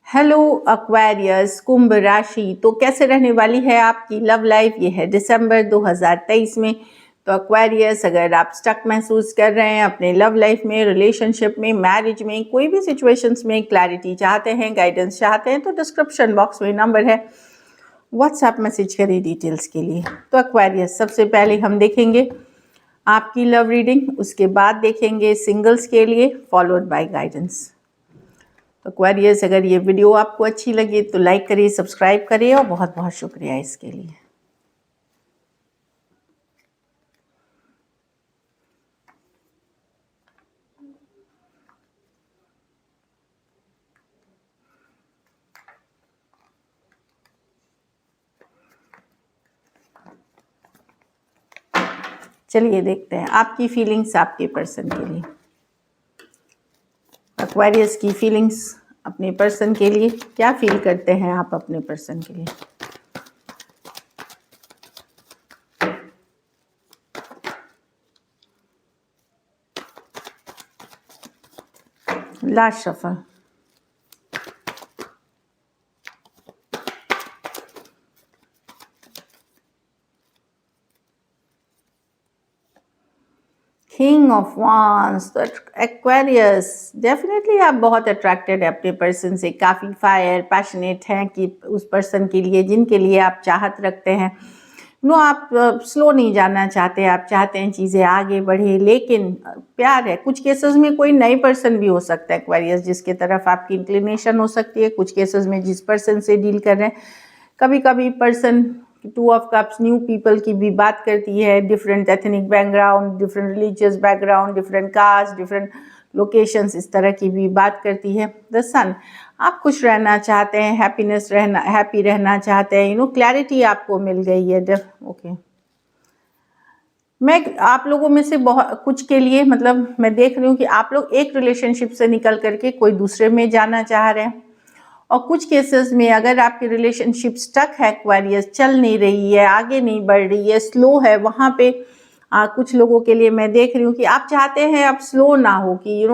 Hello Aquarius कुंभ राशि। तो कैसे रहने वाली है आपकी लव लाइफ? ये है दिसंबर 2023 में। तो एक्वेरियस, अगर आप स्टक महसूस कर रहे हैं अपने लव लाइफ में, रिलेशनशिप में, मैरिज में, कोई भी सिचुएशंस में क्लैरिटी चाहते हैं, गाइडेंस चाहते हैं, तो डिस्क्रिप्शन बॉक्स में नंबर है, व्हाट्सएप मैसेज करिए डिटेल्स के लिए। तो एक्वेरियस, सबसे पहले हम देखेंगे आपकी लव रीडिंग, उसके बाद देखेंगे सिंगल्स के लिए, फॉलोड बाय गाइडेंस। तो एक्वेरियस, अगर ये वीडियो आपको अच्छी लगी तो लाइक करिए, सब्सक्राइब करिए और बहुत बहुत शुक्रिया इसके लिए। चलिए देखते हैं आपकी फीलिंग्स आपके पर्सन के लिए। एक्वेरियस की फीलिंग्स अपने पर्सन के लिए, क्या फील करते हैं आप अपने पर्सन के लिए? Last shuffle. King of wands. तो एक्वेरियस, डेफिनेटली आप बहुत अट्रैक्टेड है अपने पर्सन से, काफ़ी फायर पैशनेट हैं कि उस पर्सन के लिए जिनके लिए आप चाहत रखते हैं। आप स्लो नहीं जाना चाहते, आप चाहते हैं चीज़ें आगे बढ़े, लेकिन प्यार है। कुछ केसेस में कोई नई पर्सन भी हो सकता है एक्वेरियस जिसके तरफ आपकी इंक्लिनेशन हो सकती है। कुछ केसेस में जिस पर्सन से डील कर रहे हैं, कभी कभी person two of cups new people की भी बात करती है, different ethnic background, different religious background, different caste, different locations, इस तरह की भी बात करती है। द सन, आप खुश रहना चाहते हैं, हैप्पी रहना चाहते हैं, क्लैरिटी आपको मिल गई है। ओके, मैं आप लोगों में से बहुत कुछ के लिए, मतलब मैं देख रही हूँ कि आप लोग एक रिलेशनशिप से निकल करके कोई दूसरे में जाना चाह रहे हैं, और कुछ केसेस में अगर आपकी रिलेशनशिप स्टक है एक्वेरियस, चल नहीं रही है, आगे नहीं बढ़ रही है, स्लो है, वहाँ पे कुछ लोगों के लिए मैं देख रही हूँ कि आप चाहते हैं आप स्लो ना हो, कि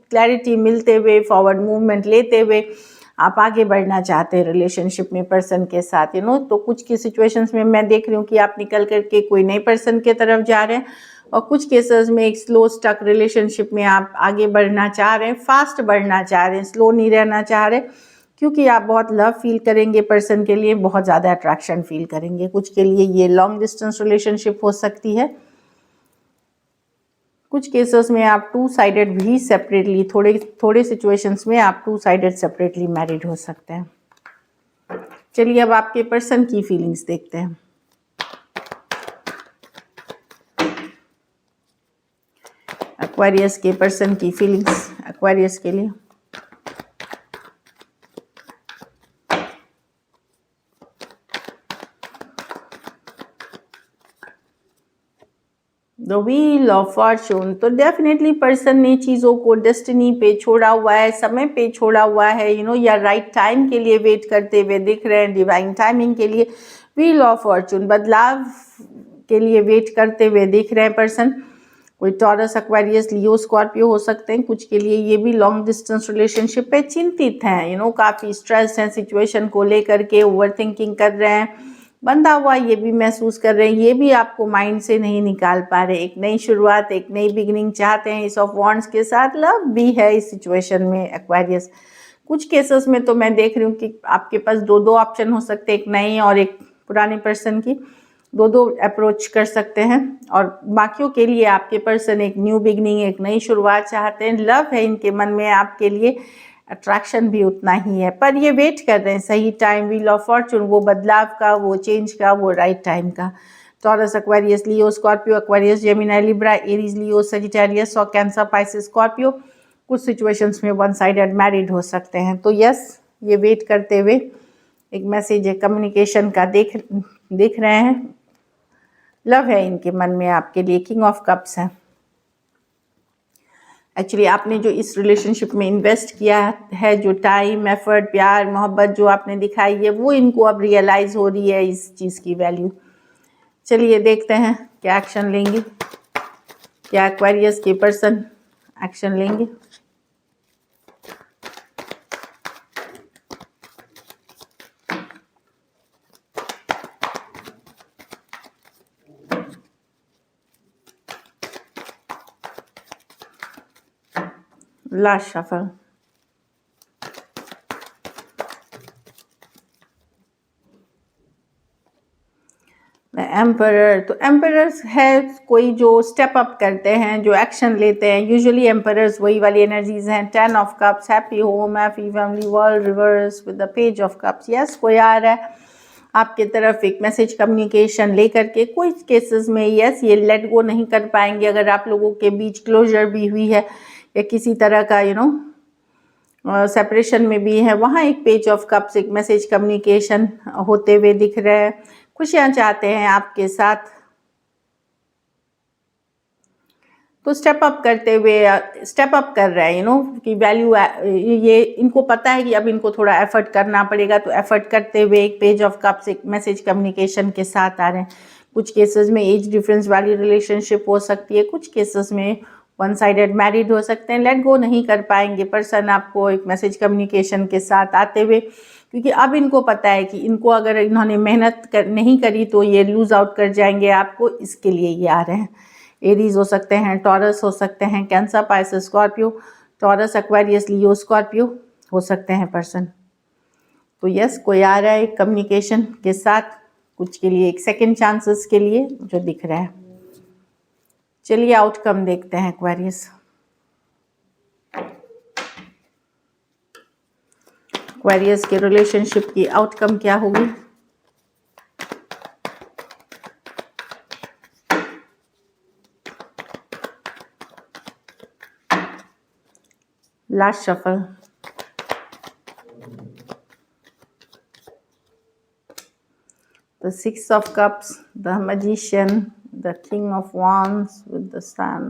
क्लैरिटी मिलते हुए, फॉरवर्ड मूवमेंट लेते हुए आप आगे बढ़ना चाहते हैं रिलेशनशिप में पर्सन के साथ। तो कुछ की सिचुएशंस में मैं देख रही हूँ कि आप निकल करके कोई नए पर्सन के तरफ जा रहे हैं, और कुछ केसेस में एक स्लो स्टक रिलेशनशिप में आप आगे बढ़ना चाह रहे हैं, फास्ट बढ़ना चाह रहे हैं, स्लो नहीं रहना चाह रहे, क्योंकि आप बहुत लव फील करेंगे पर्सन के लिए, बहुत ज़्यादा अट्रैक्शन फील करेंगे। कुछ के लिए ये लॉन्ग डिस्टेंस रिलेशनशिप हो सकती है, कुछ केसेस में आप टू साइडेड भी सेपरेटली, थोड़े सिचुएशंस में आप टू साइडेड सेपरेटली मैरिड हो सकते हैं। चलिए अब आपके पर्सन की फीलिंग्स देखते हैं। एक्वेरियस के पर्सन की फीलिंग्स एक्वेरियस के लिए। The wheel of Fortune. तो डेफिनेटली पर्सन ने चीज़ों को डेस्टिनी पे छोड़ा हुआ है, समय पे छोड़ा हुआ है, या राइट टाइम के लिए वेट करते हुए दिख रहे हैं, डिवाइन टाइमिंग के लिए, व्हील ऑफ फॉर्चून, बदलाव के लिए वेट करते हुए दिख रहे हैं पर्सन। कोई टॉरस, एक्वेरियस, लियो, स्कॉर्पियो हो सकते हैं। कुछ के लिए ये भी लॉन्ग डिस्टेंस रिलेशनशिप पे चिंतित हैं, काफ़ी स्ट्रेस हैं सिचुएशन को लेकर के, ओवर थिंकिंग कर रहे हैं, बंधा हुआ ये भी महसूस कर रहे हैं, ये भी आपको माइंड से नहीं निकाल पा रहे। एक नई शुरुआत, एक नई बिगिनिंग चाहते हैं। इस ऑफ वॉन्ड्स के साथ लव भी है इस सिचुएशन में एक्वेरियस। कुछ केसेस में तो मैं देख रही हूँ कि आपके पास दो ऑप्शन हो सकते हैं, एक नई और एक पुराने पर्सन की, दो अप्रोच कर सकते हैं। और बाकियों के लिए आपके पर्सन एक न्यू बिगनिंग, एक नई शुरुआत चाहते हैं। लव है इनके मन में आपके लिए, अट्रैक्शन भी उतना ही है, पर ये वेट कर रहे हैं सही टाइम, व्हील ऑफ फॉर्चून, वो बदलाव का, वो चेंज का, वो राइट टाइम का। Taurus, Aquarius, Leo, Scorpio, Aquarius, Gemini, Libra, Aries, Leo, Sagittarius और कैंसर, पाइसिस, स्कॉर्पियो कुछ सिचुएशंस में वन साइडेड मैरिड हो सकते हैं। तो यस, ये वेट करते हुए एक मैसेज है कम्युनिकेशन का देख रहे हैं। लव है इनके मन में आपके लिए, किंग ऑफ कप्स है। एक्चुअली आपने जो इस रिलेशनशिप में इन्वेस्ट किया है, जो टाइम, एफर्ट, प्यार, मोहब्बत जो आपने दिखाई है, वो इनको अब रियलाइज़ हो रही है इस चीज़ की वैल्यू। चलिए देखते हैं क्या एक्शन लेंगे, क्या एक्वेरियस के पर्सन एक्शन लेंगे। Last shuffle. एम्परर, तो एम्परर्स है कोई जो स्टेप अप करते हैं, जो एक्शन लेते हैं। यूजुअली एम्परर्स वही वाली एनर्जीज हैं। 10 of cups, happy home, happy family, world reverse with the page of cups. Yes, कोई आ रहा है आपके तरफ एक मैसेज कम्युनिकेशन लेकर के। कोई केसेस में यस ये लेट गो नहीं कर पाएंगे। अगर आप लोगों के बीच क्लोजर भी हुई है या किसी तरह का सेपरेशन में भी है, वहाँ एक पेज ऑफ कप्स, एक मैसेज कम्युनिकेशन होते हुए दिख रहा है। खुशियाँ चाहते हैं आपके साथ, तो स्टेप अप करते हुए स्टेप अप कर रहा है कि वैल्यू, ये इनको पता है कि अब इनको थोड़ा एफर्ट करना पड़ेगा, तो एफर्ट करते हुए एक पेज ऑफ कप्स, एक मैसेज कम्युनिकेशन के साथ आ रहे हैं। कुछ केसेस में एज डिफरेंस वाली रिलेशनशिप हो सकती है, कुछ केसेस में वन साइडेड मैरिड हो सकते हैं। लेट गो नहीं कर पाएंगे पर्सन आपको एक मैसेज कम्युनिकेशन के साथ आते हुए, क्योंकि अब इनको पता है कि इनको अगर इन्होंने मेहनत नहीं करी तो ये लूज आउट कर जाएंगे आपको। इसके लिए ये आ रहे हैं। एरीज हो सकते हैं, टॉरस हो सकते हैं, Cancer, Pisces, Scorpio, Taurus, Aquarius, Leo, Scorpio हो सकते हैं पर्सन। तो यस, कोई आ रहा है कम्युनिकेशन के साथ, कुछ के लिए एक सेकंड चांसेस के लिए जो दिख रहा है। चलिए आउटकम देखते हैं एक्वेरियस। एक्वेरियस के रिलेशनशिप की आउटकम क्या होगी? Last shuffle. The Six of Cups, the Magician, the King of Wands with the Sun.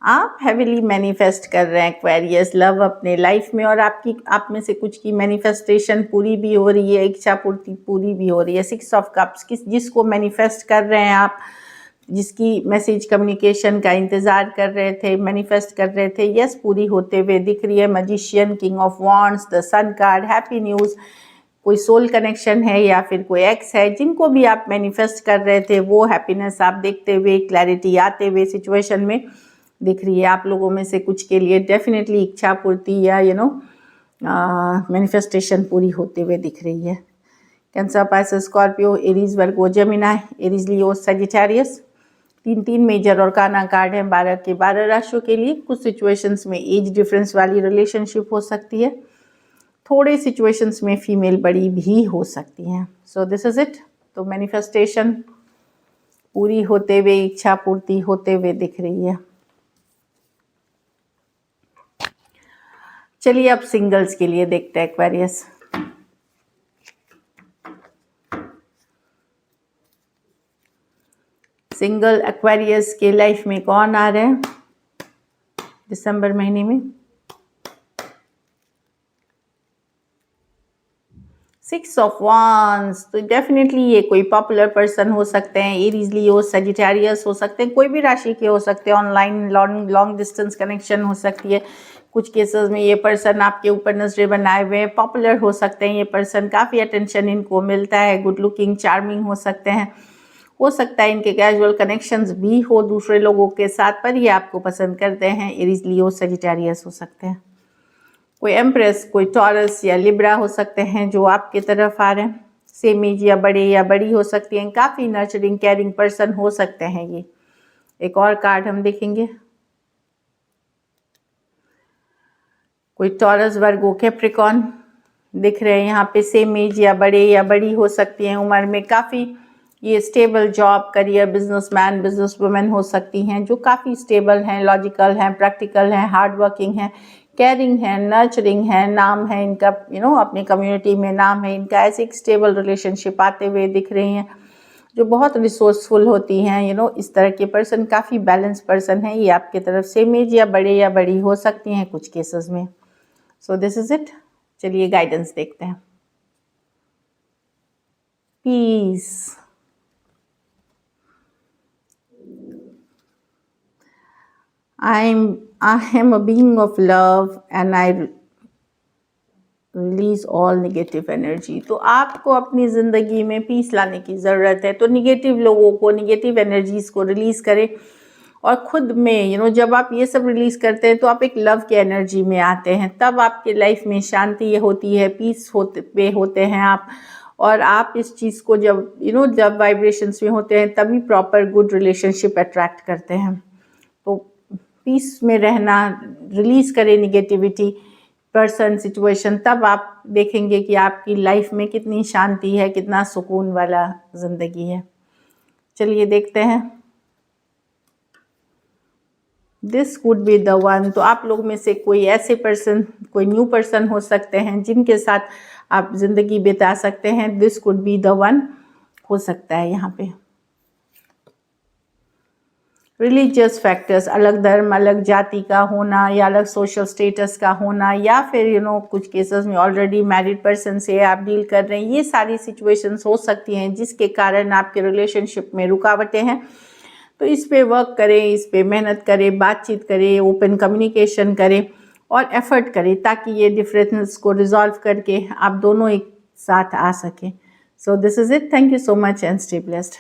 आप हैवीली मैनिफेस्ट कर रहे हैं एक्वेरियस लव अपने लाइफ में, और आप में से कुछ की मैनिफेस्टेशन पूरी भी हो रही है, इच्छा पूर्ति पूरी भी हो रही है। 6 ऑफ कप्स, जिसको मैनिफेस्ट कर रहे हैं आप, जिसकी मैसेज कम्युनिकेशन का इंतज़ार कर रहे थे, मैनिफेस्ट कर रहे थे, यस पूरी होते हुए दिख रही है। Magician, king of wands, the sun card, happy news. कोई सोल कनेक्शन है या फिर कोई एक्स है, जिनको भी आप मैनिफेस्ट कर रहे थे वो हैप्पीनेस आप देखते हुए, क्लैरिटी आते हुए सिचुएशन में दिख रही है। आप लोगों में से कुछ के लिए डेफिनेटली इच्छा पूर्ति या मैनिफेस्टेशन पूरी होते हुए दिख रही है। कैंसर, पाइसेस, स्कॉर्पियो, एरीज, वर्गो, Gemini, Aries, Leo, Sagittarius. 3 major और काना कार्ड हैं 12 के 12 राशियों के लिए। कुछ सिचुएशंस में एज डिफरेंस वाली रिलेशनशिप हो सकती है, थोड़े सिचुएशंस में फीमेल बड़ी भी हो सकती हैं। सो दिस इज इट। तो मैनिफेस्टेशन पूरी होते हुए, इच्छा पूर्ति होते हुए दिख रही है। चलिए अब सिंगल्स के लिए देखते हैं एक्वेरियस। सिंगल एक्वेरियस के लाइफ में कौन आ रहे हैं दिसंबर महीने में? 6 ऑफ वांड्स, तो डेफिनेटली ये कोई पॉपुलर पर्सन हो सकते हैं, एरीज, लियो, सजिटेरियस हो सकते हैं, कोई भी राशि के हो सकते हैं, ऑनलाइन लॉन्ग डिस्टेंस कनेक्शन हो सकती है। कुछ केसेस में ये पर्सन आपके ऊपर नजरें बनाए हुए हैं, पॉपुलर हो सकते हैं ये पर्सन, काफ़ी अटेंशन इनको मिलता है, गुड लुकिंग, चार्मिंग हो सकते हैं। हो सकता है इनके कैजुअल कनेक्शंस भी हो दूसरे लोगों के साथ, पर ये आपको पसंद करते हैं। एरीज, लियो, सजिटेरियस हो सकते हैं। कोई एम्प्रेस, कोई टॉरस या लिब्रा हो सकते हैं जो आपके तरफ आ रहे हैं। सेम एज या बड़ी हो सकती हैं, काफ़ी नर्चरिंग, केयरिंग पर्सन हो सकते हैं ये। एक और कार्ड हम देखेंगे। कोई टॉरस, वर्गो, कैप्रिकॉन दिख रहे हैं यहाँ पे। सेम एज या बड़ी हो सकती हैं उम्र में, काफ़ी ये stable job, career, businessman, business women हो सकती हैं जो काफ़ी स्टेबल हैं, लॉजिकल हैं, प्रैक्टिकल हैं, हार्ड वर्किंग हैं, केयरिंग है, नर्चरिंग है, नाम है इनका, अपनी कम्युनिटी में नाम है इनका। ऐसे एक स्टेबल रिलेशनशिप आते हुए दिख रही हैं जो बहुत रिसोर्सफुल होती हैं। इस तरह के पर्सन काफ़ी बैलेंस पर्सन है ये आपके तरफ। सेम एज या बड़ी हो सकती हैं कुछ केसेस में। So this is it. चलिए गाइडेंस देखते हैं। Peace, I am a being of love and I release all negative energy। तो आपको अपनी ज़िंदगी में पीस लाने की ज़रूरत है, तो निगेटिव लोगों को, निगेटिव एनर्जीज़ को रिलीज़ करें और खुद में जब आप ये सब रिलीज़ करते हैं तो आप एक लव की एनर्जी में आते हैं, तब आपके लाइफ में शांति होती है, पीस होते हैं आप। और आप इस चीज़ को जब वाइब्रेशंस में होते हैं तभी प्रॉपर गुड रिलेशनशिप अट्रैक्ट करते हैं। तो पीस में रहना, रिलीज़ करें निगेटिविटी, पर्सन, सिचुएशन, तब आप देखेंगे कि आपकी लाइफ में कितनी शांति है, कितना सुकून वाला ज़िंदगी है। चलिए देखते हैं, this could be the one. तो आप लोग में से कोई ऐसे पर्सन, कोई न्यू पर्सन हो सकते हैं जिनके साथ आप ज़िंदगी बिता सकते हैं। This could be the one हो सकता है यहाँ पे। रिलीजियस फैक्टर्स, अलग धर्म, अलग जाति का होना या अलग सोशल स्टेटस का होना, या फिर कुछ केसेस में ऑलरेडी मैरिड पर्सन से आप डील कर रहे हैं, ये सारी सिचुएशंस हो सकती हैं जिसके कारण आपके रिलेशनशिप में रुकावटें हैं। तो इस पे वर्क करें, इस पे मेहनत करें, बातचीत करें, ओपन कम्युनिकेशन करें और एफर्ट करें ताकि ये डिफरेंस को रिजॉल्व करके आप दोनों एक साथ आ सकें। So this is it. Thank you so much and stay blessed.